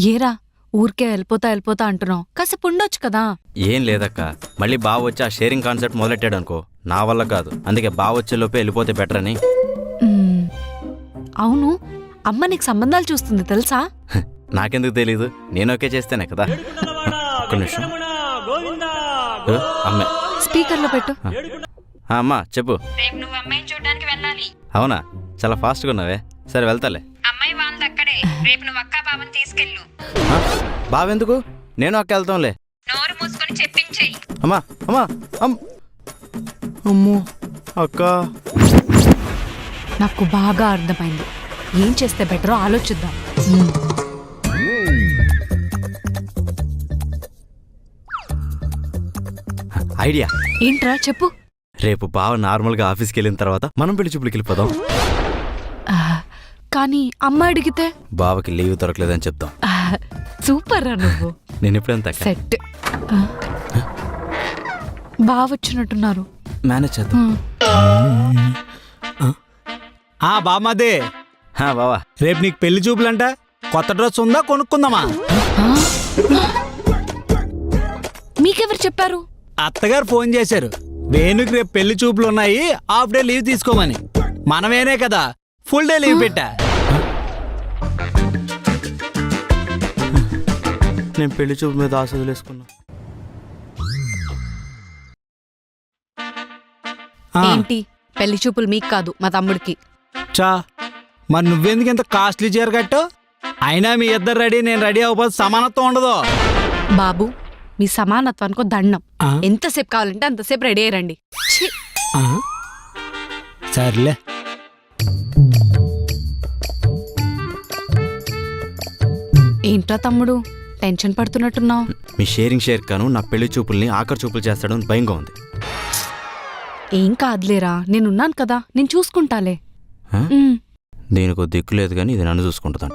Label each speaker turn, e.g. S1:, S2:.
S1: ఏరా ఊరికే వెళ్ళిపోతా అంటున్నావు, కాసేపు ఉండొచ్చు కదా.
S2: ఏం లేదక్క, మళ్ళీ బావ వచ్చి ఆ షేరింగ్ కాన్సెప్ట్ మొదలెట్టాడు అనుకో, నా వల్ల కాదు. అందుకే బావ వచ్చేలోపే వెళ్ళిపోతే బెటర్ అని.
S1: అవును, అమ్మ నీకు సంబంధాలు చూస్తుంది తెలుసా?
S2: నాకెందుకు తెలీదు, నేను ఓకే చేస్తేనే కదా. ఒక్క నిమిషం. అమ్మే
S1: స్పీకర్ లో పెట్టు.
S2: అమ్మా చెప్పు.
S3: రేపు నువ్వు అమ్మాయిని చూడడానికి వెళ్ళాలి.
S2: అవునా, చాలా ఫాస్ట్గా ఉన్నావే. సరే వెళ్తాలే.
S3: అమ్మాయి వాళ్ళది అక్కడే, రేపు నువ్వు అక్క బావని తీసుకెళ్ళు.
S2: బావెందుకు, నేను అక్క వెళ్తాంలే.
S3: నోరు మూసుకొని చెప్పించేయి.
S2: అమ్మా అమ్మా అమ్మో అక్క.
S1: నాకు బాగా అర్థమైంది, ఏం చేస్తే బెటరో ఆలోచిద్దాం.
S2: ఐడియా
S1: ఏంట్రా చెప్పు.
S2: రేపు బావ నార్మల్గా ఆఫీస్కి వెళ్ళిన తర్వాత మనం పెళ్లి చూపులకి వెళ్ళిపోదాం.
S1: కానీ అమ్మ అడిగితే
S2: బావకి లీవ్ దొరకలేదని చెప్తాం.
S1: సూపర్ రా నువ్వు.
S2: నేను ఎప్పుడెంత
S1: సెట్. బాగా వచ్చినట్టున్నారు,
S2: మేనేజ్ చేద్దాం.
S4: బామ్మదే,
S2: బావా
S4: రేపు నీకు పెళ్లి చూపులంట. కొత్త డ్రెస్ ఉందా, కొనుక్కుందామా?
S1: మీకెవరు చెప్పారు?
S4: అత్తగారు ఫోన్ చేశారు, వేణుకి రేపు పెళ్లి చూపులు ఉన్నాయి, హాఫ్ డే లీవ్ తీసుకోమని. మనమేనే కదా ఫుల్ డే లీవ్ పెట్టా.
S2: నేను పెళ్లి చూపు మీద ఆశ వదిలేసుకున్నా.
S1: ఏంటి పెళ్లి చూపులు మీకు కాదు, మా తమ్ముడికి.
S4: చా, మరి నువ్వెందుకు ఇంత కాస్ట్లీ చీర కట్టు? అయినా మీ ఇద్దరు రెడీ, నేను రెడీ అవ్వకపోతే సమానత్వం ఉండదు.
S1: బాబు, మీ సమానత్వానికి దండం. ఎంతసేపు కావాలంటే అంతసేపు రెడీ అయ్యండి.
S4: సర్లే.
S1: ఏంట్రా తమ్ముడు టెన్షన్ పడుతున్నట్టున్నావు?
S2: మీ షేరింగ్ షేర్ కాను నా పెళ్లి చూపుల్ని ఆఖరి చూపులు చేస్తాడని భయంగా ఉంది.
S1: ఏం కాదులేరా, నేనున్నాను కదా, నేను చూసుకుంటాలే.
S2: దీనికి దిక్కు లేదు కానీ ఇది నన్ను చూసుకుంటుందంట.